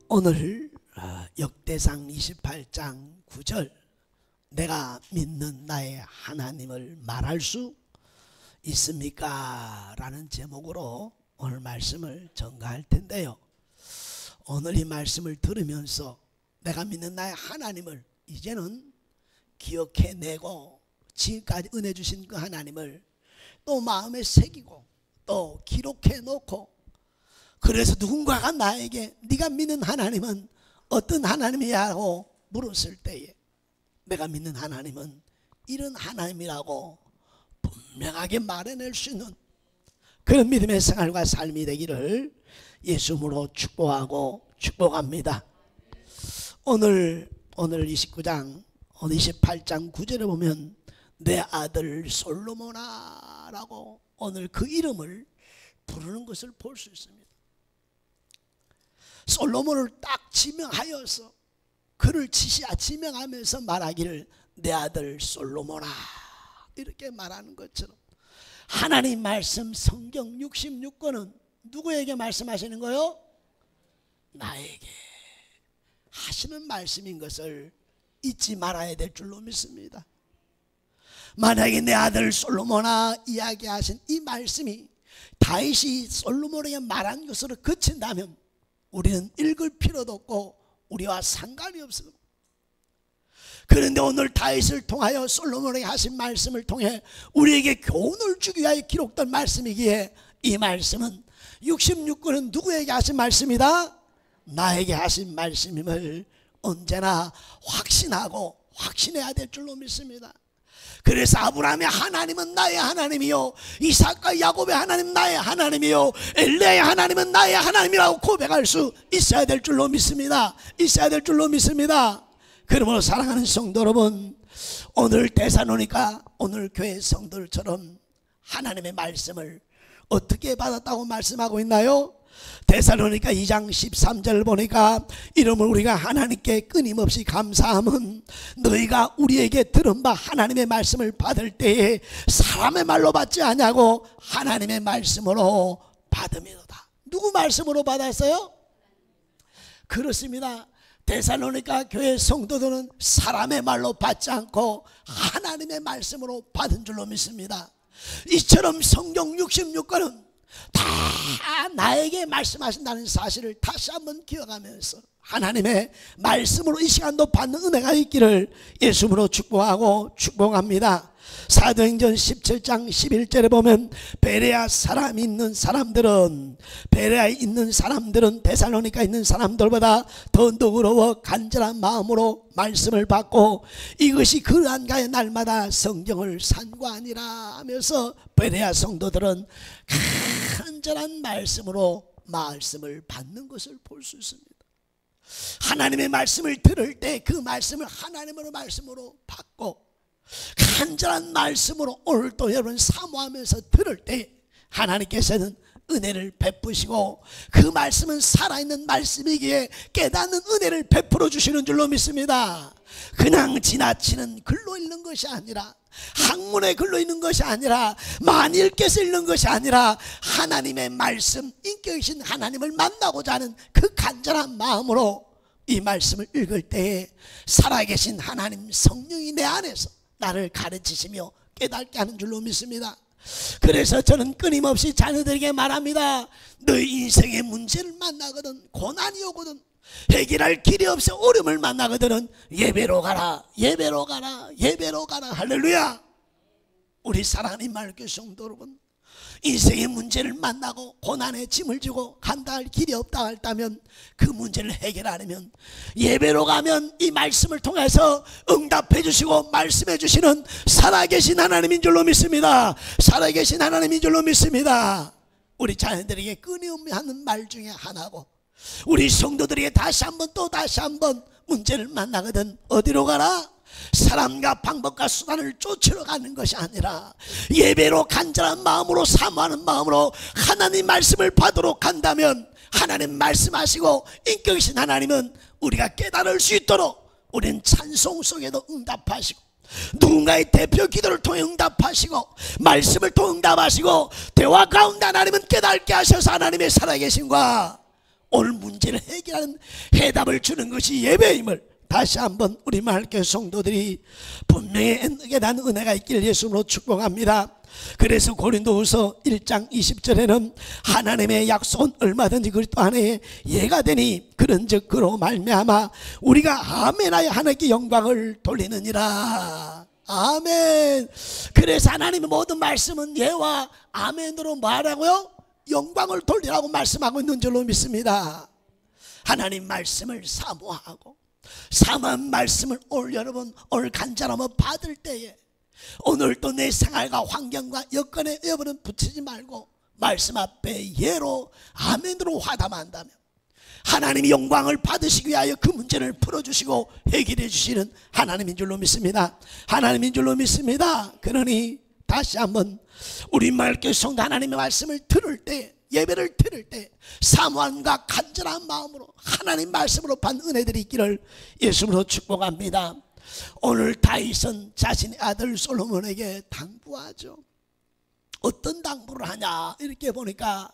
오늘 역대상 28장 9절 내가 믿는 나의 하나님을 말할 수 있습니까? 라는 제목으로 오늘 말씀을 전가할 텐데요, 오늘 이 말씀을 들으면서 내가 믿는 나의 하나님을 이제는 기억해내고 지금까지 은혜 주신 그 하나님을 또 마음에 새기고 또 기록해 놓고, 그래서 누군가가 나에게 네가 믿는 하나님은 어떤 하나님이야 하고 물었을 때에 내가 믿는 하나님은 이런 하나님이라고 분명하게 말해낼 수 있는 그런 믿음의 생활과 삶이 되기를 예수님으로 축복하고 축복합니다. 오늘 29장 28장 9절에 보면 내 아들 솔로몬아 라고 오늘 그 이름을 부르는 것을 볼 수 있습니다. 솔로몬을 딱 지명하여서 그를 지명하면서 말하기를 내 아들 솔로몬아 이렇게 말하는 것처럼, 하나님 말씀 성경 66권은 누구에게 말씀하시는 거요? 나에게 하시는 말씀인 것을 잊지 말아야 될 줄로 믿습니다. 만약에 내 아들 솔로몬아 이야기하신 이 말씀이 다윗이 솔로몬에게 말한 것으로 그친다면 우리는 읽을 필요도 없고 우리와 상관이 없습니다. 그런데 오늘 다윗을 통하여 솔로몬에게 하신 말씀을 통해 우리에게 교훈을 주기 위하여 기록된 말씀이기에 이 말씀은 66권은 누구에게 하신 말씀이다? 나에게 하신 말씀임을 언제나 확신하고 확신해야 될 줄로 믿습니다. 그래서 아브라함의 하나님은 나의 하나님이요, 이삭과 야곱의 하나님 나의 하나님이요, 엘리야의 하나님은 나의 하나님이라고 고백할 수 있어야 될 줄로 믿습니다. 있어야 될 줄로 믿습니다. 그러므로 사랑하는 성도 여러분, 오늘 데살로니가 오늘 교회 성도들처럼 하나님의 말씀을 어떻게 받았다고 말씀하고 있나요? 데살로니가 2장 13절 보니까 이름을 우리가 하나님께 끊임없이 감사함은 너희가 우리에게 들은 바 하나님의 말씀을 받을 때에 사람의 말로 받지 않냐고 하나님의 말씀으로 받음이로다. 누구 말씀으로 받았어요? 그렇습니다. 데살로니가 교회 성도들은 사람의 말로 받지 않고 하나님의 말씀으로 받은 줄로 믿습니다. 이처럼 성경 66권은 다 나에게 말씀하신다는 사실을 다시 한번 기억하면서 하나님의 말씀으로 이 시간도 받는 은혜가 있기를 예수님으로 축복하고 축복합니다. 사도행전 17장 11절에 보면 베레아 사람이 있는 사람들은, 베레아에 있는 사람들은 데살로니가 있는 사람들보다 더 너그러워 간절한 마음으로 말씀을 받고 이것이 그러한가에 날마다 성경을 산구하니라 하면서 베레아 성도들은 간절한 말씀으로 말씀을 받는 것을 볼 수 있습니다. 하나님의 말씀을 들을 때 그 말씀을 하나님의 말씀으로 받고 간절한 말씀으로 오늘도 여러분 사모하면서 들을 때 하나님께서는 은혜를 베푸시고 그 말씀은 살아있는 말씀이기에 깨닫는 은혜를 베풀어 주시는 줄로 믿습니다. 그냥 지나치는 글로 읽는 것이 아니라, 학문의 글로 읽는 것이 아니라, 많이 읽게서 읽는 것이 아니라 하나님의 말씀, 인격이신 하나님을 만나고자 하는 그 간절한 마음으로 이 말씀을 읽을 때에 살아계신 하나님 성령이 내 안에서 나를 가르치시며 깨닫게 하는 줄로 믿습니다. 그래서 저는 끊임없이 자녀들에게 말합니다. 너희 인생의 문제를 만나거든, 고난이 오거든, 해결할 길이 없어 어려움을 만나거든 예배로 가라, 예배로 가라, 예배로 가라. 할렐루야. 우리 사랑하는 말교 성도 여러분, 인생의 문제를 만나고 고난의 짐을 지고 간다 할 길이 없다 했다면 그 문제를 해결하려면 예배로 가면 이 말씀을 통해서 응답해 주시고 말씀해 주시는 살아계신 하나님인 줄로 믿습니다. 살아계신 하나님인 줄로 믿습니다. 우리 자녀들에게 끊임없이 하는 말 중에 하나고, 우리 성도들에게 다시 한번 또 다시 한번 문제를 만나거든 어디로 가라? 사람과 방법과 수단을 쫓으러 가는 것이 아니라 예배로 간절한 마음으로 사모하는 마음으로 하나님 말씀을 받도록 한다면 하나님 말씀하시고 인격이신 하나님은 우리가 깨달을 수 있도록 우리는 찬송 속에도 응답하시고 누군가의 대표 기도를 통해 응답하시고 말씀을 통해 응답하시고 대화 가운데 하나님은 깨닫게 하셔서 하나님의 살아계심과 오늘 문제를 해결하는 해답을 주는 것이 예배임을 다시 한번 우리 마을교회 성도들이 분명히 깨닫는 은혜가 있기를 예수로 축복합니다. 그래서 고린도후서 1장 20절에는 하나님의 약속은 얼마든지 그리스도 안에 예가 되니 그런즉 그로 말미암아 우리가 아멘하여 하나님께 영광을 돌리느니라. 아멘. 그래서 하나님의 모든 말씀은 예와 아멘으로 뭐하라고요? 영광을 돌리라고 말씀하고 있는 줄로 믿습니다. 하나님 말씀을 사모하고 사모한 말씀을 오늘 여러분 오늘 간절함을 받을 때에 오늘 또 내 생활과 환경과 여건에 여러분은 붙이지 말고 말씀 앞에 예로 아멘으로 화답한다면 하나님이 영광을 받으시기 위하여 그 문제를 풀어주시고 해결해 주시는 하나님인 줄로 믿습니다. 하나님인 줄로 믿습니다. 그러니 다시 한번 우리 마을교회 성도 하나님의 말씀을 들을 때 예배를 들을 때 사모함과 간절한 마음으로 하나님 말씀으로 받는 은혜들이 있기를 예수로 축복합니다. 오늘 다윗은 자신의 아들 솔로몬에게 당부하죠. 어떤 당부를 하냐 이렇게 보니까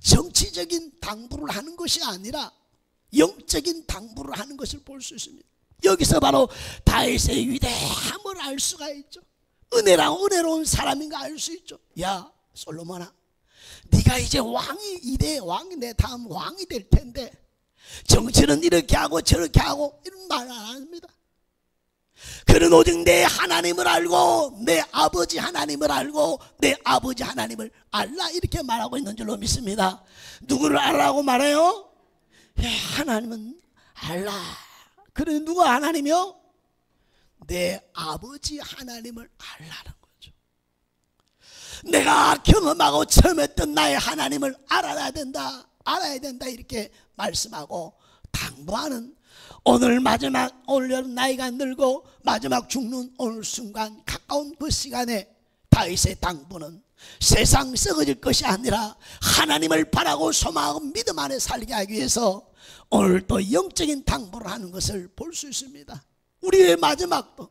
정치적인 당부를 하는 것이 아니라 영적인 당부를 하는 것을 볼 수 있습니다. 여기서 바로 다윗의 위대함을 알 수가 있죠. 은혜로운 사람인가 알 수 있죠. 야 솔로몬아, 네가 이제 왕이 이대 왕이 내 다음 왕이 될 텐데 정치는 이렇게 하고 저렇게 하고 이런 말 안 합니다. 그는 오직 내 하나님을 알고 내 아버지 하나님을 알고 내 아버지 하나님을 알라 이렇게 말하고 있는 줄로 믿습니다. 누구를 알라고 말해요? 하나님은 알라. 그래 누가 하나님이요? 내 아버지 하나님을 알라는 거죠. 내가 경험하고 처음 했던 나의 하나님을 알아야 된다 이렇게 말씀하고 당부하는 오늘 마지막 오늘 나이가 늘고 마지막 죽는 오늘 순간 가까운 그 시간에 다윗의 당부는 세상 썩어질 것이 아니라 하나님을 바라고 소망하고 믿음 안에 살게 하기 위해서 오늘 또 영적인 당부를 하는 것을 볼 수 있습니다. 우리의 마지막도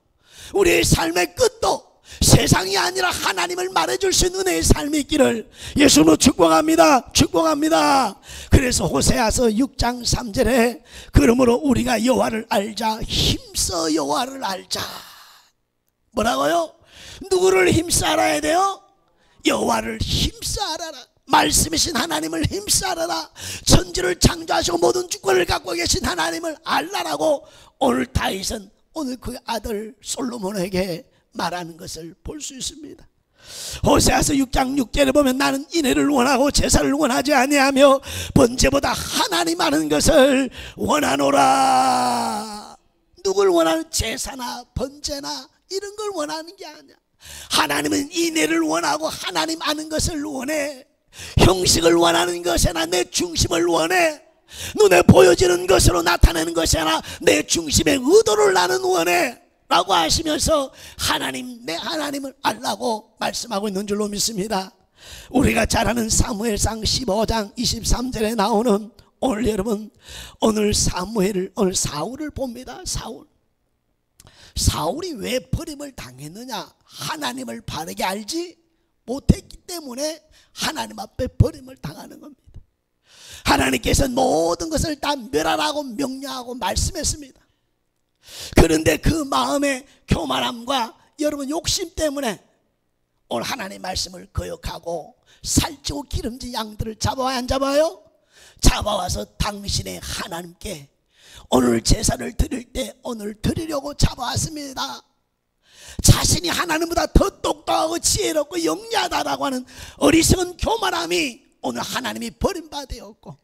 우리의 삶의 끝도 세상이 아니라 하나님을 말해줄 수 있는 은혜의 삶이 있기를 예수로 축복합니다. 축복합니다. 그래서 호세아서 6장 3절에 그러므로 우리가 여호와를 알자 힘써 여호와를 알자. 뭐라고요? 누구를 힘써 알아야 돼요? 여호와를 힘써 알아라. 말씀이신 하나님을 힘써 알아라. 천지를 창조하시고 모든 주권을 갖고 계신 하나님을 알라라고 오늘 다윗은 오늘 그 아들 솔로몬에게 말하는 것을 볼 수 있습니다. 호세아서 6장 6절에 보면 나는 인애를 원하고 제사를 원하지 아니하며 번제보다 하나님 아는 것을 원하노라. 누굴 원하는? 제사나 번제나 이런 걸 원하는 게 아니야. 하나님은 인애를 원하고 하나님 아는 것을 원해. 형식을 원하는 것이 아니라 내 중심을 원해. 눈에 보여지는 것으로 나타내는 것이 아니라 내 중심의 의도를 나는 원해 라고 하시면서 하나님 내 하나님을 알라고 말씀하고 있는 줄로 믿습니다. 우리가 잘 아는 사무엘상 15장 23절에 나오는 오늘 여러분 오늘 사무엘을 오늘 사울을 봅니다. 사울이 왜 버림을 당했느냐? 하나님을 바르게 알지 못했기 때문에 하나님 앞에 버림을 당하는 겁니다. 하나님께서는 모든 것을 다 멸하라고 명령하고 말씀했습니다. 그런데 그 마음의 교만함과 여러분 욕심 때문에 오늘 하나님의 말씀을 거역하고 살찌고 기름진 양들을 잡아와야 안 잡아요? 잡아와서 당신의 하나님께 오늘 제사를 드릴 때 오늘 드리려고 잡아왔습니다. 자신이 하나님보다 더 똑똑하고 지혜롭고 영리하다라고 하는 어리석은 교만함이 오늘 하나님이 버림받았고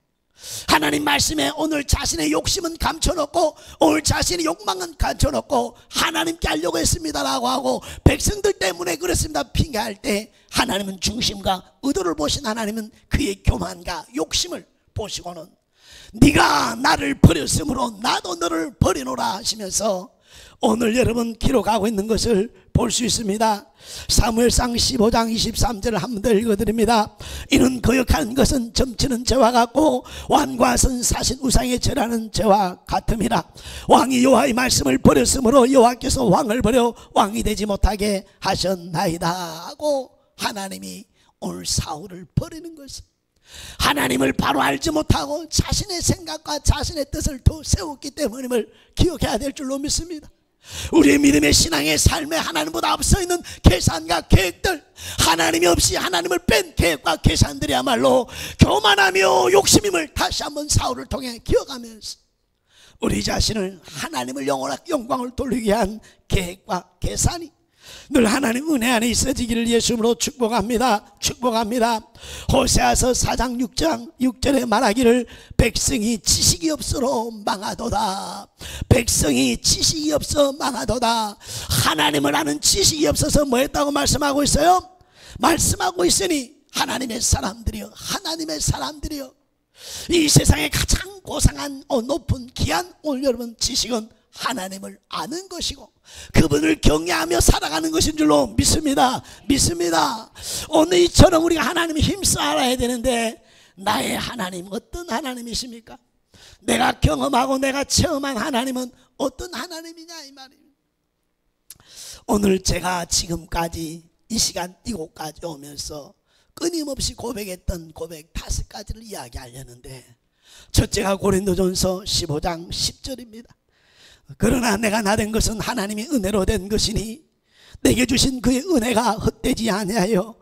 하나님 말씀에 오늘 자신의 욕심은 감춰놓고 오늘 자신의 욕망은 감춰놓고 하나님께 하려고 했습니다라고 하고 백성들 때문에 그렇습니다 핑계할 때 하나님은 중심과 의도를 보신 하나님은 그의 교만과 욕심을 보시고는 네가 나를 버렸으므로 나도 너를 버리노라 하시면서 오늘 여러분 기록하고 있는 것을 볼 수 있습니다. 사무엘상 15장 23절을 한 번 더 읽어드립니다. 이는 거역하는 것은 점치는 죄와 같고 완과 선사신 우상에 절하는 죄와 같음이라. 왕이 여호와의 말씀을 버렸으므로 여호와께서 왕을 버려 왕이 되지 못하게 하셨나이다 하고 하나님이 오늘 사울을 버리는 것은 하나님을 바로 알지 못하고 자신의 생각과 자신의 뜻을 더 세웠기 때문임을 기억해야 될 줄로 믿습니다. 우리의 믿음의 신앙의 삶에 하나님보다 앞서 있는 계산과 계획들, 하나님이 없이 하나님을 뺀 계획과 계산들이야말로 교만하며 욕심임을 다시 한번 사울을 통해 기억하면서 우리 자신을 하나님을 영광을 돌리게 한 계획과 계산이 늘 하나님 은혜 안에 있어지기를 예수님으로 축복합니다. 축복합니다. 호세아서 4장 6절에 말하기를 백성이 지식이 없어로 망하도다. 백성이 지식이 없어 망하도다. 하나님을 아는 지식이 없어서 뭐 했다고 말씀하고 있어요? 말씀하고 있으니 하나님의 사람들이여, 하나님의 사람들이여, 이 세상에 가장 고상한 높은 귀한 오늘 여러분 지식은 하나님을 아는 것이고 그분을 경외하며 살아가는 것인 줄로 믿습니다. 믿습니다. 오늘 이처럼 우리가 하나님을 힘써 알아야 되는데 나의 하나님 어떤 하나님이십니까? 내가 경험하고 내가 체험한 하나님은 어떤 하나님이냐 이 말이에요. 오늘 제가 지금까지 이 시간 이곳까지 오면서 끊임없이 고백했던 고백 5가지를 이야기하려는데 첫째가 고린도전서 15장 10절입니다. 그러나 내가 나된 것은 하나님이 은혜로 된 것이니 내게 주신 그의 은혜가 헛되지 아니하여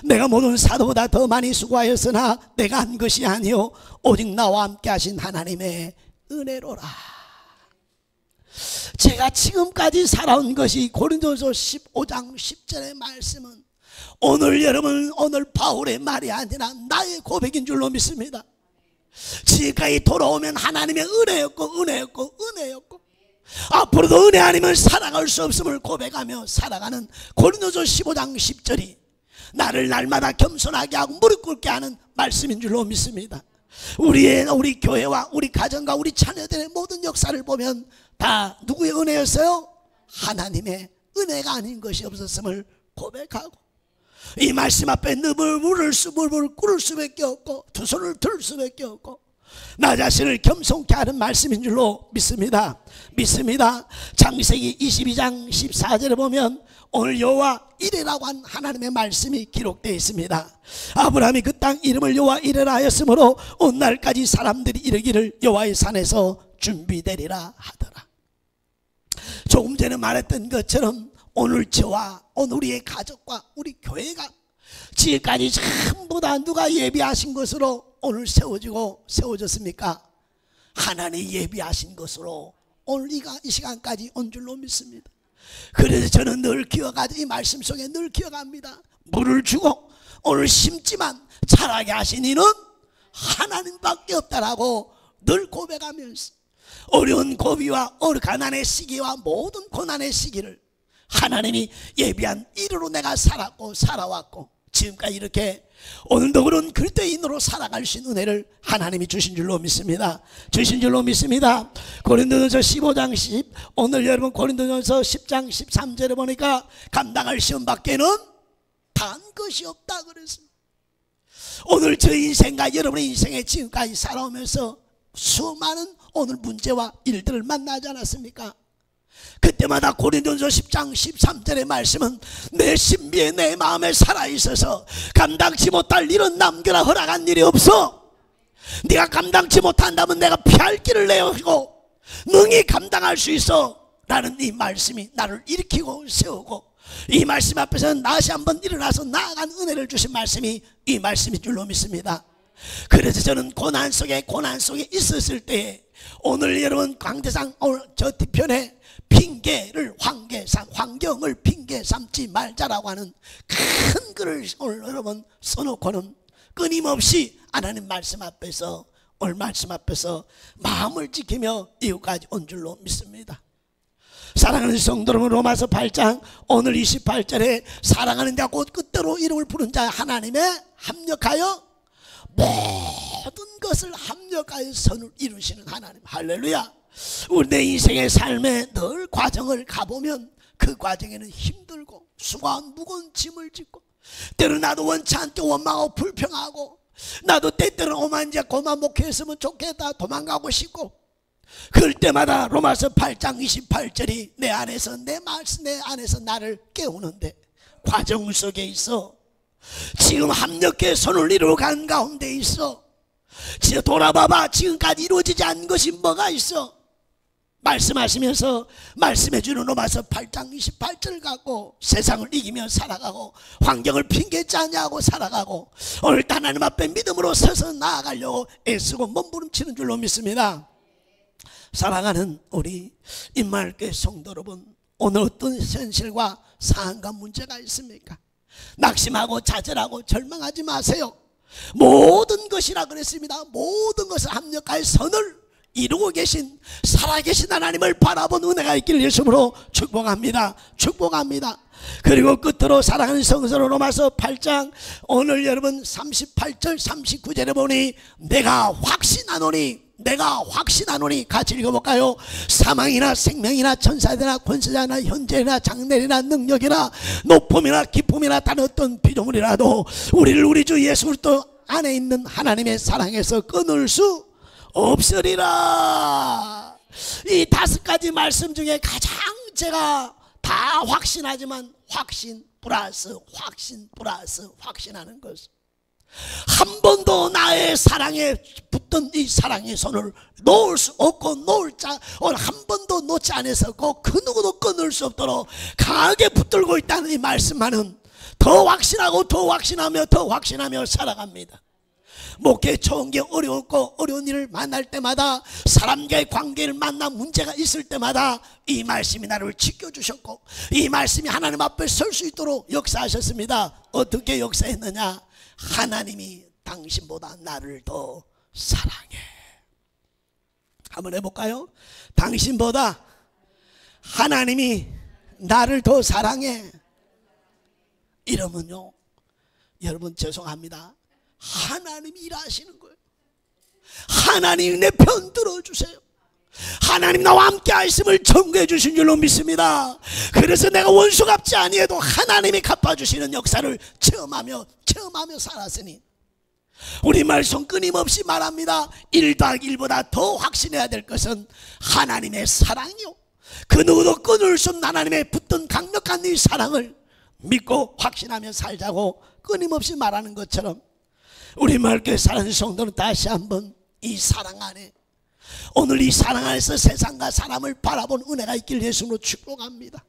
내가 모든 사도보다 더 많이 수고하였으나 내가 한 것이 아니요 오직 나와 함께 하신 하나님의 은혜로라. 제가 지금까지 살아온 것이 고린도서 15장 10절의 말씀은 오늘 여러분 오늘 바울의 말이 아니라 나의 고백인 줄로 믿습니다. 지금까지 돌아오면 하나님의 은혜였고 은혜였고 은혜였고 앞으로도 은혜 아니면 살아갈 수 없음을 고백하며 살아가는 고린도서 15장 10절이 나를 날마다 겸손하게 하고 무릎 꿇게 하는 말씀인 줄로 믿습니다. 우리 교회와 우리 가정과 우리 자녀들의 모든 역사를 보면 다 누구의 은혜였어요? 하나님의 은혜가 아닌 것이 없었음을 고백하고 이 말씀 앞에 무릎을 꿇을 수밖에 없고 두 손을 들 수밖에 없고 나 자신을 겸손케 하는 말씀인 줄로 믿습니다. 믿습니다. 창세기 22장 14절에 보면 오늘 여호와 이레라고 한 하나님의 말씀이 기록되어 있습니다. 아브라함이 그 땅 이름을 여호와 이레라 하였으므로 오늘날까지 사람들이 이르기를 여호와의 산에서 준비되리라 하더라. 조금 전에 말했던 것처럼 오늘 저와 오늘 우리의 가족과 우리 교회가 지금까지 전부 다 누가 예비하신 것으로 오늘 세워졌습니까? 하나님이 예비하신 것으로 오늘 이 시간까지 온 줄로 믿습니다. 그래서 저는 늘 기억하죠. 이 말씀 속에 늘 기억합니다. 물을 주고 오늘 심지만 자라게 하신 이는 하나님밖에 없다라고 늘 고백하면서 어려운 고비와 가난의 시기와 모든 고난의 시기를 하나님이 예비한 일으로 내가 살아왔고 지금까지 이렇게 오늘도 그런 그리스도인으로 살아갈 수 있는 은혜를 하나님이 주신 줄로 믿습니다. 주신 줄로 믿습니다. 고린도전서 15장 10 오늘 여러분 고린도전서 10장 13절에 보니까 감당할 시험 밖에는 단 것이 없다 그랬습니다. 오늘 저 인생과 여러분의 인생에 지금까지 살아오면서 수많은 오늘 문제와 일들을 만나지 않았습니까? 그때마다 고린도전서 10장 13절의 말씀은 내 신비에 내 마음에 살아있어서 감당치 못할 일은 남겨라 허락한 일이 없어. 네가 감당치 못한다면 내가 피할 길을 내어주고 능히 감당할 수 있어 라는 이 말씀이 나를 일으키고 세우고 이 말씀 앞에서는 다시 한번 일어나서 나아간 은혜를 주신 말씀이 이 말씀인 줄로 믿습니다. 그래서 저는 고난 속에 있었을 때에 오늘 여러분 강대상 오늘 저 뒤편에 핑계를 환경을 핑계 삼지 말자라고 하는 큰 글을 오늘 여러분 써놓고는 끊임없이 하나님 말씀 앞에서 오늘 말씀 앞에서 마음을 지키며 이후까지 온 줄로 믿습니다. 사랑하는 성도 여러분, 로마서 8장 오늘 28절에 사랑하는 자 곧 끝대로 이름을 부른 자 하나님에 합력하여 모든 것을 합력하여 선을 이루시는 하나님. 할렐루야. 우리 내 인생의 삶에 늘 과정을 가보면 그 과정에는 힘들고 수고한 무거운 짐을 짓고 때로는 나도 원치 않게 원망하고 불평하고 나도 때때로는 오만 목회했으면 좋겠다 도망가고 싶고 그럴 때마다 로마서 8장 28절이 내 안에서 나를 깨우는데 과정 속에 있어 지금 합력해 손을 이루어 간 가운데 있어. 지금 돌아봐봐. 지금까지 이루어지지 않은 것이 뭐가 있어? 말씀하시면서 말씀해주는 로마서 8장 28절 갖고 세상을 이기며 살아가고 환경을 핑계치 않냐고 살아가고 오늘 하나님 앞에 믿음으로 서서 나아가려고 애쓰고 몸부림치는 줄로 믿습니다. 사랑하는 우리 임마을교회 성도 여러분, 오늘 어떤 현실과 상황과 문제가 있습니까? 낙심하고 좌절하고 절망하지 마세요. 모든 것이라 그랬습니다. 모든 것을 합력할 선을 이루고 계신 살아계신 하나님을 바라본 은혜가 있기를 예수님으로 축복합니다. 축복합니다. 그리고 끝으로 사랑하는 성서로 로마서 8장 오늘 여러분 38절 39절에 보니 내가 확신하노니 같이 읽어볼까요? 사망이나 생명이나 천사들이나 권세자나 현재나 장래나 능력이나 높음이나 기쁨이나 다른 어떤 피조물이라도 우리를 우리 주 예수 그리스도 안에 있는 하나님의 사랑에서 끊을 수 없으리라. 이 5가지 말씀 중에 가장 제가 다 확신하지만 확신 플러스 확신하는 것, 한 번도 나의 사랑에 붙던 이 사랑의 손을 놓을 수 없고 오늘 한 번도 놓지 않았었고 그 누구도 끊을 수 없도록 강하게 붙들고 있다는 이 말씀만은 더 확신하고 더 확신하며 살아갑니다. 목회 처음 게 어려웠고 어려운 일을 만날 때마다 사람과의 관계를 만나 문제가 있을 때마다 이 말씀이 나를 지켜주셨고 이 말씀이 하나님 앞에 설 수 있도록 역사하셨습니다. 어떻게 역사했느냐? 하나님이 당신보다 나를 더 사랑해. 한번 해볼까요? 당신보다 하나님이 나를 더 사랑해. 이러면요, 여러분 죄송합니다, 하나님이 일하시는 거예요. 하나님 내 편 들어주세요. 하나님 나와 함께 하심을 청구해 주신 줄로 믿습니다. 그래서 내가 원수 갚지 아니해도 하나님이 갚아주시는 역사를 체험하며 살았으니 우리 말씀 끊임없이 말합니다. 1 더하기 1보다 더 확신해야 될 것은 하나님의 사랑이요, 그 누구도 끊을 수 없는 하나님의 붙든 강력한 이 사랑을 믿고 확신하며 살자고 끊임없이 말하는 것처럼 우리 마을교회 사랑하는 성도는 다시 한번 이 사랑 안에, 오늘 이 사랑 안에서 세상과 사람을 바라본 은혜가 있기를 예수님으로 축복합니다.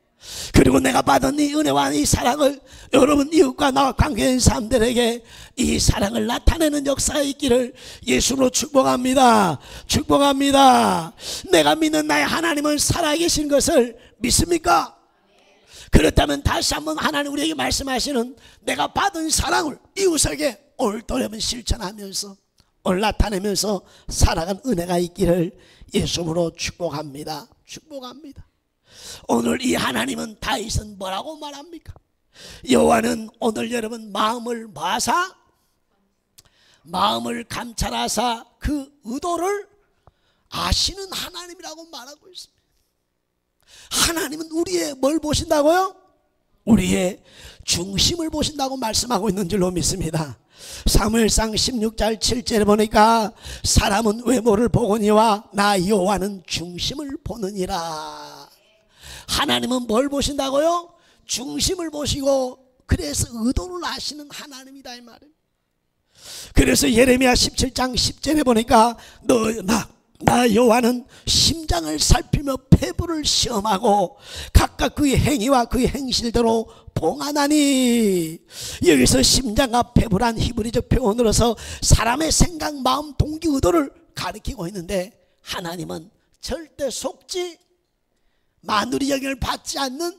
그리고 내가 받은 이 은혜와 이 사랑을 여러분 이웃과 나와 관계된 사람들에게 이 사랑을 나타내는 역사가 있기를 예수님으로 축복합니다. 축복합니다. 내가 믿는 나의 하나님은 살아계신 것을 믿습니까? 그렇다면 다시 한번 하나님 우리에게 말씀하시는 내가 받은 사랑을 이웃에게 오늘 또 여러분 실천하면서 오늘 나타내면서 살아간 은혜가 있기를 예수님으로 축복합니다. 축복합니다. 오늘 이 하나님은 다윗은 뭐라고 말합니까? 여호와는 오늘 여러분 마음을 모아사 마음을 감찰하사 그 의도를 아시는 하나님이라고 말하고 있습니다. 하나님은 우리의 뭘 보신다고요? 우리의 중심을 보신다고 말씀하고 있는 줄로 믿습니다. 사무엘상 16장 7절에 보니까 사람은 외모를 보거니와 나 여호와는 중심을 보느니라. 하나님은 뭘 보신다고요? 중심을 보시고 그래서 의도를 아시는 하나님이다 이 말이에요. 그래서 예레미야 17장 10절에 보니까 나 여호와는 심장을 살피며 폐부를 시험하고 각각 그의 행위와 그의 행실대로 봉하나니. 여기서 심장과 폐부란 히브리적 표현으로서 사람의 생각, 마음, 동기, 의도를 가리키고 있는데 하나님은 절대 속지 만우리 여김을 받지 않는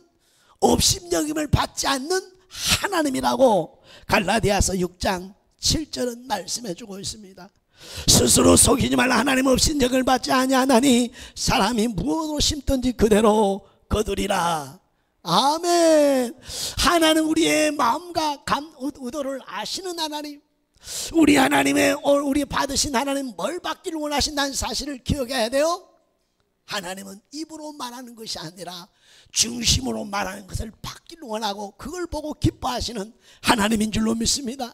업심 여김을 받지 않는 하나님이라고 갈라디아서 6장 7절은 말씀해 주고 있습니다. 스스로 속이지 말라. 하나님 없인 영을 받지 아니하나니 사람이 무엇으로 심든지 그대로 거두리라. 아멘. 하나님 우리의 마음과 의도를 아시는 하나님, 우리 하나님의 우리 받으신 하나님 뭘 받기를 원하신다는 사실을 기억해야 돼요. 하나님은 입으로 말하는 것이 아니라 중심으로 말하는 것을 받기를 원하고 그걸 보고 기뻐하시는 하나님인 줄로 믿습니다.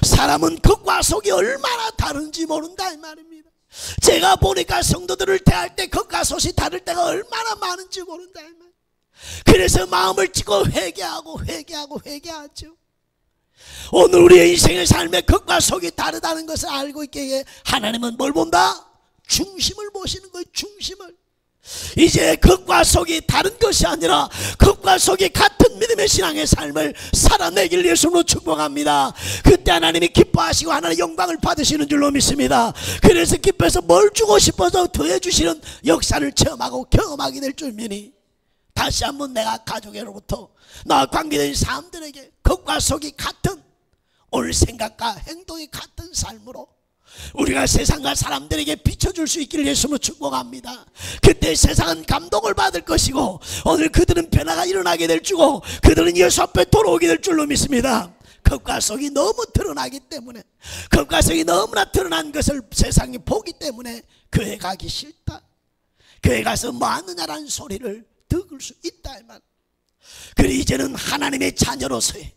사람은 겉과 속이 얼마나 다른지 모른다 이 말입니다. 제가 보니까 성도들을 대할 때 겉과 속이 다를 때가 얼마나 많은지 모른다 이 말. 그래서 마음을 찢고 회개하죠. 오늘 우리의 인생의 삶의 겉과 속이 다르다는 것을 알고 있기에 하나님은 뭘 본다? 중심을 보시는 거예요. 중심을. 이제 겉과 속이 다른 것이 아니라 겉과 속이 같은 믿음의 신앙의 삶을 살아내길 예수로 축복합니다. 그때 하나님이 기뻐하시고 하나님의 영광을 받으시는 줄로 믿습니다. 그래서 기뻐해서 뭘 주고 싶어서 더해 주시는 역사를 체험하고 경험하게 될 줄 믿니, 다시 한번 내가 가족으로부터 나와 관계된 사람들에게 겉과 속이 같은, 오늘 생각과 행동이 같은 삶으로 우리가 세상과 사람들에게 비춰줄 수 있기를 예수로 축복합니다. 그때 세상은 감동을 받을 것이고 오늘 그들은 변화가 일어나게 될 줄고 그들은 예수 앞에 돌아오게 될 줄로 믿습니다. 겉과 속이 너무 드러나기 때문에, 겉과 속이 너무나 드러난 것을 세상이 보기 때문에 교회 가기 싫다, 교회 가서 뭐 하느냐라는 소리를 들을 수 있다 이 말. 그래 이제는 하나님의 자녀로서의,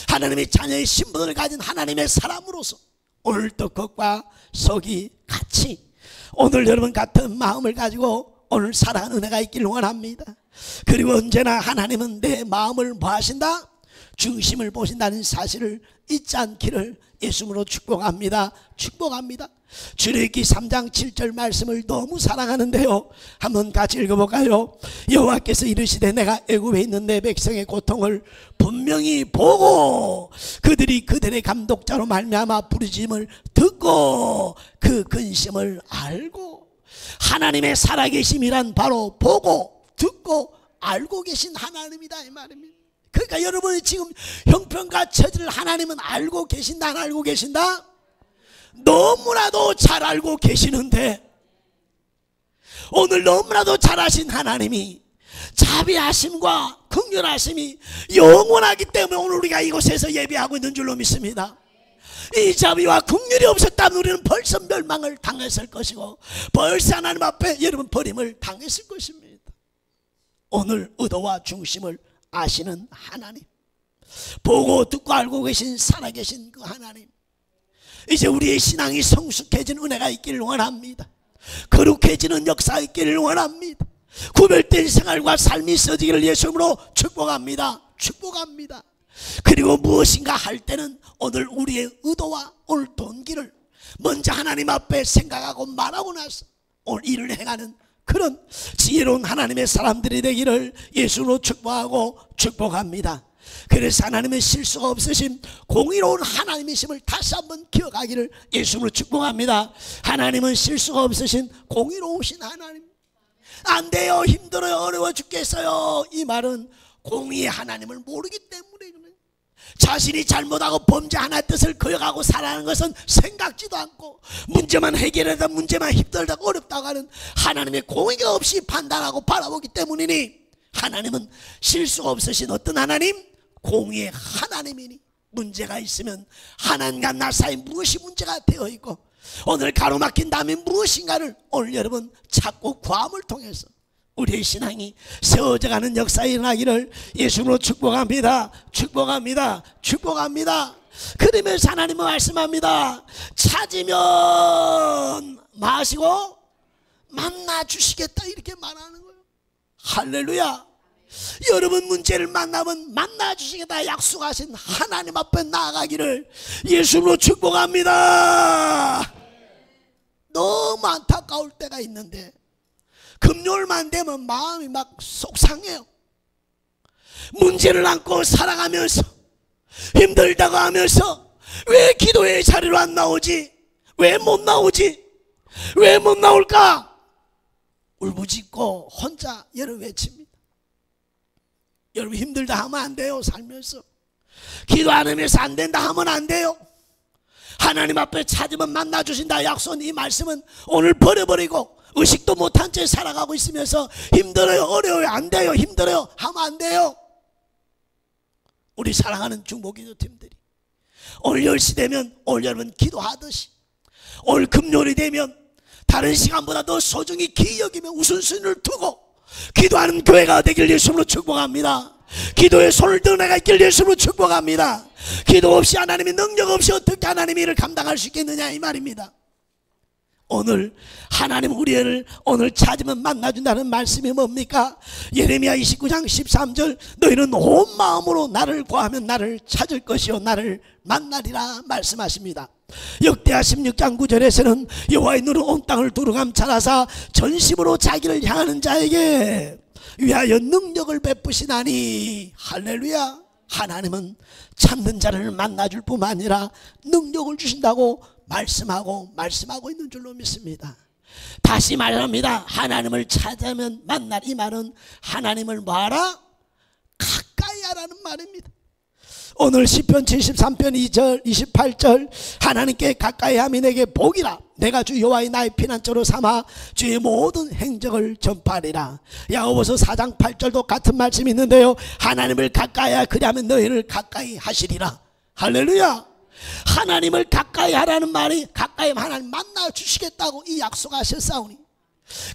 하나님의 자녀의 신분을 가진 하나님의 사람으로서 오늘도 겉과 속이 같이, 오늘 여러분 같은 마음을 가지고 오늘 살아가는 은혜가 있기를 원합니다. 그리고 언제나 하나님은 내 마음을 뭐 하신다? 중심을 보신다는 사실을 잊지 않기를 예수님으로 축복합니다. 축복합니다. 출애굽기 3장 7절 말씀을 너무 사랑하는데요, 한번 같이 읽어볼까요? 여호와께서 이르시되 내가 애굽에 있는 내 백성의 고통을 분명히 보고 그들이 그들의 감독자로 말미암아 부르짖음을 듣고 그 근심을 알고. 하나님의 살아계심이란 바로 보고 듣고 알고 계신 하나님이다 이 말입니다. 그러니까 여러분이 지금 형편과 처지를 하나님은 알고 계신다 안 알고 계신다? 너무나도 잘 알고 계시는데, 오늘 너무나도 잘하신 하나님이 자비하심과 긍휼하심이 영원하기 때문에 오늘 우리가 이곳에서 예배하고 있는 줄로 믿습니다. 이 자비와 긍휼이 없었다면 우리는 벌써 멸망을 당했을 것이고 벌써 하나님 앞에 여러분 버림을 당했을 것입니다. 오늘 의도와 중심을 아시는 하나님, 보고 듣고 알고 계신 살아계신 그 하나님, 이제 우리의 신앙이 성숙해진 은혜가 있기를 원합니다. 거룩해지는 역사가 있기를 원합니다. 구별된 생활과 삶이 있어지기를 예수님으로 축복합니다. 축복합니다. 그리고 무엇인가 할 때는 오늘 우리의 의도와 오늘 동기를 먼저 하나님 앞에 생각하고 말하고 나서 오늘 일을 행하는 그런 지혜로운 하나님의 사람들이 되기를 예수로 축복하고 축복합니다. 그래서 하나님의 실수가 없으신 공의로운 하나님이심을 다시 한번 기억하기를 예수로 축복합니다. 하나님은 실수가 없으신 공의로우신 하나님. 안 돼요, 힘들어요, 어려워 죽겠어요, 이 말은 공의의 하나님을 모르기 때문에 그래요. 자신이 잘못하고 범죄 하나의 뜻을 거역하고 살아가는 것은 생각지도 않고 문제만 해결하다 문제만 힘들다고 어렵다고 하는 하나님의 공의가 없이 판단하고 바라보기 때문이니, 하나님은 실수가 없으신 어떤 하나님? 공의의 하나님이니 문제가 있으면 하나님과 나 사이 무엇이 문제가 되어 있고 오늘 가로막힌 담이 무엇인가를 오늘 여러분 찾고 구함을 통해서 우리의 신앙이 세워져가는 역사에 일어나기를 예수로 축복합니다. 축복합니다. 축복합니다. 그러면서 하나님은 말씀합니다. 찾으면 마시고 만나 주시겠다, 이렇게 말하는 거예요. 할렐루야. 여러분 문제를 만나면 만나 주시겠다 약속하신 하나님 앞에 나아가기를 예수로 축복합니다. 너무 안타까울 때가 있는데 금요일만 되면 마음이 막 속상해요. 문제를 안고 살아가면서 힘들다고 하면서 왜 기도의 자리로 안 나오지? 왜 못 나오지? 왜 못 나올까? 울부짖고 혼자 여러 외칩니다. 여러분 힘들다 하면 안 돼요. 살면서 기도 안 하면서 안 된다 하면 안 돼요. 하나님 앞에 찾으면 만나 주신다 약속한 이 말씀은 오늘 버려버리고 의식도 못한 채 살아가고 있으면서 힘들어요, 어려워요, 안 돼요, 힘들어요 하면 안 돼요. 우리 사랑하는 중보기도팀들이 오늘 10시 되면 오늘 여러분 기도하듯이 오늘 금요일이 되면 다른 시간보다 더 소중히 기이 여기며 우선순위를 두고 기도하는 교회가 되길 예수님으로 축복합니다. 기도에 손을 드는 애가 있길 예수님으로 축복합니다. 기도 없이 하나님의 능력 없이 어떻게 하나님의 일을 감당할 수 있겠느냐 이 말입니다. 오늘 하나님 우리를 오늘 찾으면 만나준다는 말씀이 뭡니까? 예레미야 29장 13절 너희는 온 마음으로 나를 구하면 나를 찾을 것이요 나를 만나리라 말씀하십니다. 역대하 16장 9절에서는 여호와의 눈은 온 땅을 두루감 잘하사 전심으로 자기를 향하는 자에게 위하여 능력을 베푸시나니. 할렐루야. 하나님은 찾는 자를 만나줄 뿐만 아니라 능력을 주신다고 말씀하고 있는 줄로 믿습니다. 다시 말합니다. 하나님을 찾으면 만날, 이 말은 하나님을 뭐하라? 가까이 하라는 말입니다. 오늘 시편 73편 2절 28절 하나님께 가까이 함이 내게 복이라. 내가 주 여호와의 나의 피난처로 삼아 주의 모든 행적을 전파하리라. 야고보서 4장 8절도 같은 말씀이 있는데요. 하나님을 가까이 하라. 그리하면 너희를 가까이 하시리라. 할렐루야. 하나님을 가까이 하라는 말이 가까이 하나님 만나 주시겠다고 이 약속하셨사오니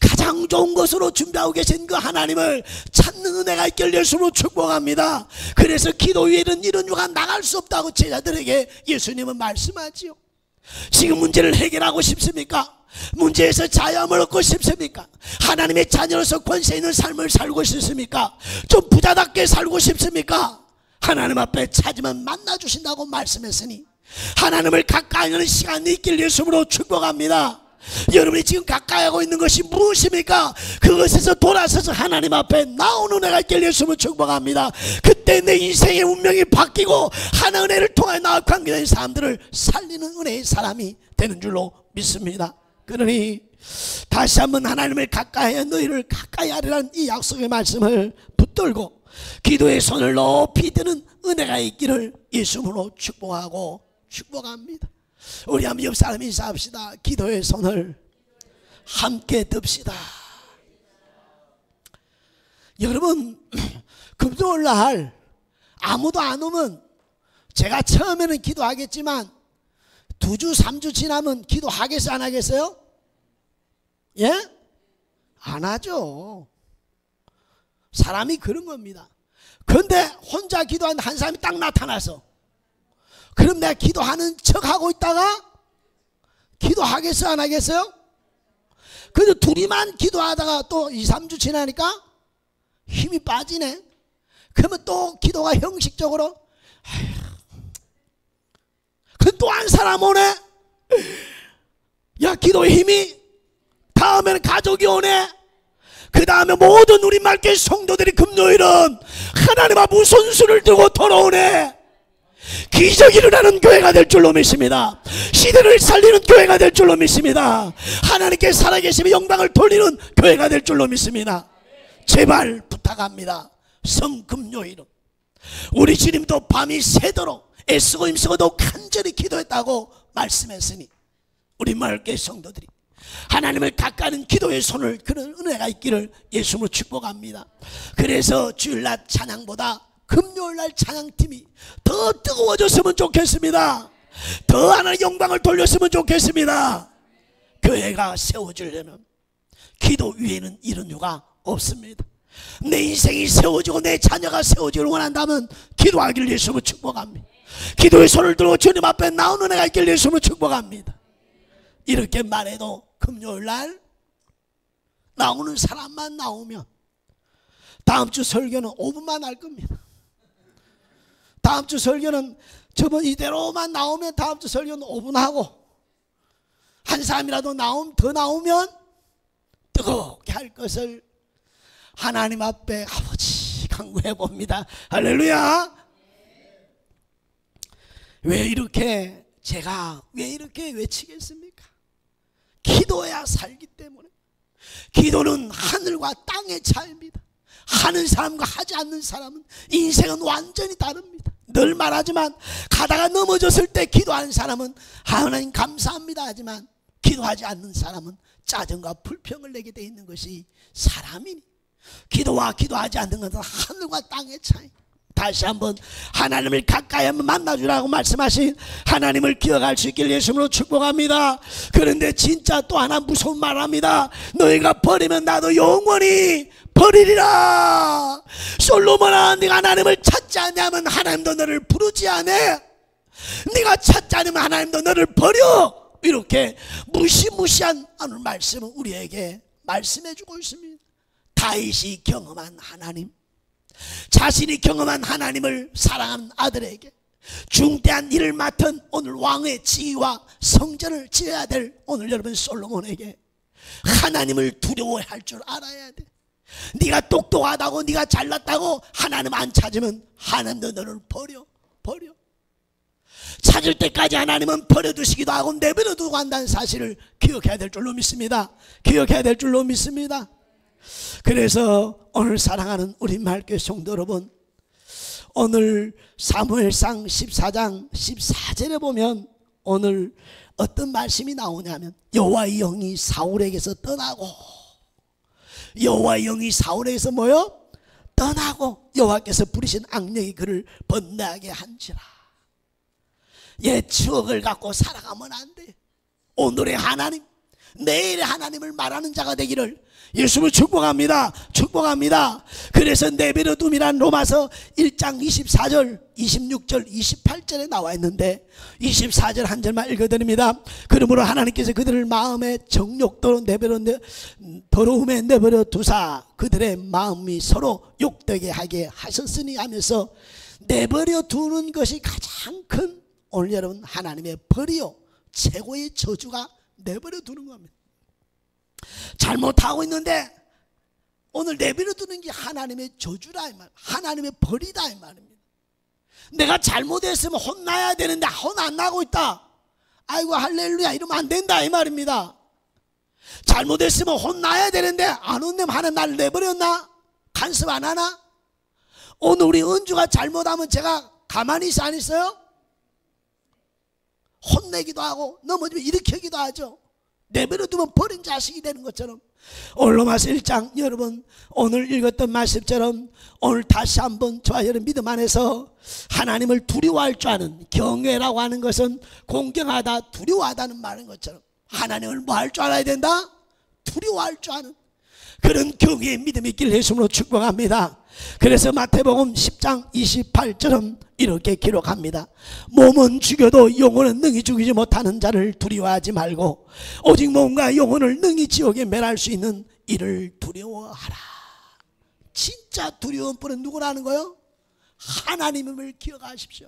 가장 좋은 것으로 준비하고 계신 그 하나님을 찾는 은혜가 있길 예수로 축복합니다. 그래서 기도 위에는 이런 유가 나갈 수 없다고 제자들에게 예수님은 말씀하지요. 지금 문제를 해결하고 싶습니까? 문제에서 자유함을 얻고 싶습니까? 하나님의 자녀로서 권세 있는 삶을 살고 싶습니까? 좀 부자답게 살고 싶습니까? 하나님 앞에 찾으면 만나주신다고 말씀했으니 하나님을 가까이 하는 시간이 있길 예수로 축복합니다. 여러분이 지금 가까이 하고 있는 것이 무엇입니까? 그것에서 돌아서서 하나님 앞에 나오는 은혜가 있길 예수로 축복합니다. 그때 내 인생의 운명이 바뀌고 하나님의 은혜를 통해 나와 관계된 사람들을 살리는 은혜의 사람이 되는 줄로 믿습니다. 그러니 다시 한번 하나님을 가까이 해 너희를 가까이 하리라는 이 약속의 말씀을 붙들고 기도의 손을 높이 드는 은혜가 있기를 예수로 축복하고 축복합니다. 우리 한번 옆 사람 인사합시다. 기도의 손을 함께 듭시다. 여러분 금요일날 아무도 안 오면 제가 처음에는 기도하겠지만 2주 3주 지나면 기도하겠어요 안 하겠어요? 예? 안 하죠. 사람이 그런 겁니다. 그런데 혼자 기도하는 한 사람이 딱 나타나서 그럼 내가 기도하는 척하고 있다가 기도하겠어요 안 하겠어요? 그래도 둘이만 기도하다가 또 2, 3주 지나니까 힘이 빠지네. 그러면 또 기도가 형식적으로 그 또 한 사람 오네. 야 기도의 힘이 다음에는 가족이 오네. 그 다음에 모든 우리 말교회 성도들이 금요일은 하나님 앞 우선순위를 두고 돌아오네. 기적이 일어나는 교회가 될 줄로 믿습니다. 시대를 살리는 교회가 될 줄로 믿습니다. 하나님께 살아계시며 영광을 돌리는 교회가 될 줄로 믿습니다. 제발 부탁합니다. 성금요일은 우리 주님도 밤이 새도록 애쓰고 힘쓰고도 간절히 기도했다고 말씀했으니 우리 마을교회 성도들이 하나님을 가까이는 기도의 손을 그런 은혜가 있기를 예수로 축복합니다. 그래서 주일날 찬양보다 금요일날 찬양팀이 더 뜨거워졌으면 좋겠습니다. 더 하나님의 영광을 돌렸으면 좋겠습니다. 교회가 세워지려면 기도 위에는 이런 이유가 없습니다. 내 인생이 세워지고 내 자녀가 세워지기를 원한다면 기도하기를 예수로 축복합니다. 기도의 손을 들고 주님 앞에 나오는 은혜가 있기를 예수로 축복합니다. 이렇게 말해도 금요일날 나오는 사람만 나오면 다음 주 설교는 5분만 할 겁니다. 다음 주 설교는 저번 이대로만 나오면 다음 주 설교는 5분 하고 한 사람이라도 더 나오면 뜨겁게 할 것을 하나님 앞에 아버지 간구해 봅니다. 할렐루야. 제가 왜 이렇게 외치겠습니까? 기도해야 살기 때문에. 기도는 하늘과 땅의 차이입니다. 하는 사람과 하지 않는 사람은 인생은 완전히 다릅니다. 늘 말하지만 가다가 넘어졌을 때 기도하는 사람은 하나님 감사합니다 하지만 기도하지 않는 사람은 짜증과 불평을 내게 돼 있는 것이 사람이니 기도와 기도하지 않는 것은 하늘과 땅의 차이. 다시 한번 하나님을 가까이 한번 만나주라고 말씀하신 하나님을 기억할 수 있길 예수님으로 축복합니다. 그런데 진짜 또 하나 무서운 말합니다. 너희가 버리면 나도 영원히 버리리라. 솔로몬아 네가 하나님을 찾지 않냐면 하나님도 너를 부르지 않아. 네가 찾지 않으면 하나님도 너를 버려. 이렇게 무시무시한 오늘 말씀은 우리에게 말씀해 주고 있습니다. 다윗이 경험한 하나님, 자신이 경험한 하나님을 사랑하는 아들에게 중대한 일을 맡은 오늘 왕의 지위와 성전을 지어야 될 오늘 여러분 솔로몬에게 하나님을 두려워할 줄 알아야 돼. 네가 똑똑하다고 네가 잘났다고 하나님 안 찾으면 하나님도 너를 버려. 찾을 때까지 하나님은 버려두시기도 하고 내버려두고 한다는 사실을 기억해야 될 줄로 믿습니다. 기억해야 될 줄로 믿습니다. 그래서 오늘 사랑하는 우리 마을교회 성도 여러분, 오늘 사무엘상 14장 14절에 보면 오늘 어떤 말씀이 나오냐면 여호와의 영이 사울에게서 떠나고, 여호와의 영이 사울에게서 뭐요? 떠나고 여호와께서 부리신 악령이 그를 번뇌하게 한지라. 옛 추억을 갖고 살아가면 안 돼. 오늘의 하나님, 내일의 하나님을 말하는 자가 되기를 예수를 축복합니다. 축복합니다. 그래서 내버려둠이란 로마서 1장 24절 26절 28절에 나와 있는데 24절 한 절만 읽어드립니다. 그러므로 하나님께서 그들을 마음의 정욕도로 더러움에 내버려 두사 그들의 마음이 서로 욕되게 하게 하셨으니 하면서 내버려 두는 것이 가장 큰 오늘 여러분 하나님의 벌이요 최고의 저주가 내버려 두는 겁니다. 잘못하고 있는데 오늘 내버려 두는 게 하나님의 저주라 이 말, 하나님의 벌이다 이 말입니다. 내가 잘못했으면 혼나야 되는데 혼 안 나고 있다, 아이고 할렐루야 이러면 안 된다 이 말입니다. 잘못했으면 혼나야 되는데 안 혼내면 하나님 나를 내버렸나? 간섭 안 하나? 오늘 우리 은주가 잘못하면 제가 가만히 있어 안 있어요? 혼내기도 하고 넘어지면 일으키기도 하죠. 내버려두면 버린 자식이 되는 것처럼 오늘 로마서 1장 여러분 오늘 읽었던 말씀처럼 오늘 다시 한번 저와 여러분 믿음 안에서 하나님을 두려워할 줄 아는, 경외라고 하는 것은 공경하다 두려워하다는 말인 것처럼 하나님을 뭐 할 줄 알아야 된다? 두려워할 줄 아는 그런 경외의 믿음이 있기를 예수님으로 축복합니다. 그래서 마태복음 10장 28절은 이렇게 기록합니다. 몸은 죽여도 영혼은 능히 죽이지 못하는 자를 두려워하지 말고 오직 몸과 영혼을 능히 지옥에 멸할 수 있는 이를 두려워하라. 진짜 두려운 분은 누구라는 거요? 하나님임을 기억하십시오.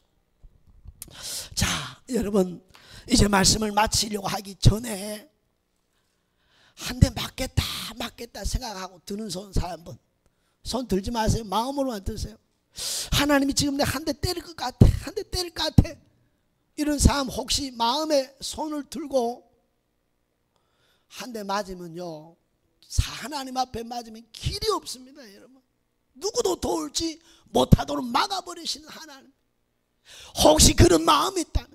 자 여러분 이제 말씀을 마치려고 하기 전에 한 대 맞겠다 생각하고 드는 손 한번 손 들지 마세요. 마음으로만 드세요. 하나님이 지금 내 한 대 때릴 것 같아, 한 대 때릴 것 같아, 이런 사람 혹시 마음에 손을 들고 한 대 맞으면요 하나님 앞에 맞으면 길이 없습니다. 여러분 누구도 도울지 못하도록 막아버리시는 하나님, 혹시 그런 마음이 있다면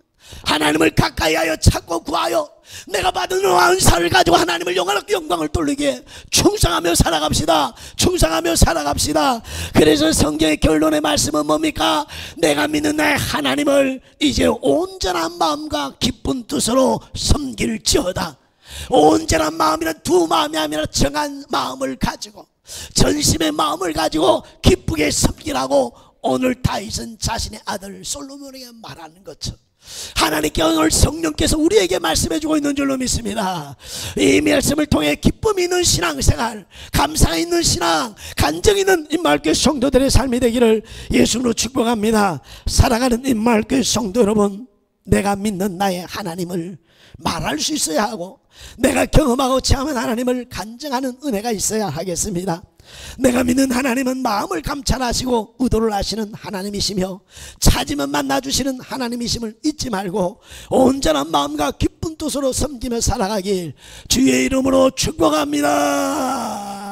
하나님을 가까이 하여 찾고 구하여 내가 받은 은사를 가지고 하나님을 영광을 돌리게 충성하며 살아갑시다. 충성하며 살아갑시다. 그래서 성경의 결론의 말씀은 뭡니까? 내가 믿는 나의 하나님을 이제 온전한 마음과 기쁜 뜻으로 섬길지어다. 온전한 마음이란 두 마음이 아니라 정한 마음을 가지고 전심의 마음을 가지고 기쁘게 섬기라고 오늘 다윗은 자신의 아들 솔로몬에게 말하는 것처럼 하나님께 오늘 성령께서 우리에게 말씀해주고 있는 줄로 믿습니다. 이 말씀을 통해 기쁨이 있는 신앙생활, 감사 있는 신앙, 간정 있는 임마을교회 성도들의 삶이 되기를 예수로 축복합니다. 사랑하는 임마을교회 성도 여러분, 내가 믿는 나의 하나님을 말할 수 있어야 하고 내가 경험하고 체험한 하나님을 간증하는 은혜가 있어야 하겠습니다. 내가 믿는 하나님은 마음을 감찰하시고 의도를 하시는 하나님이시며 찾으면 만나주시는 하나님이심을 잊지 말고 온전한 마음과 기쁜 뜻으로 섬기며 살아가길 주의 이름으로 축복합니다.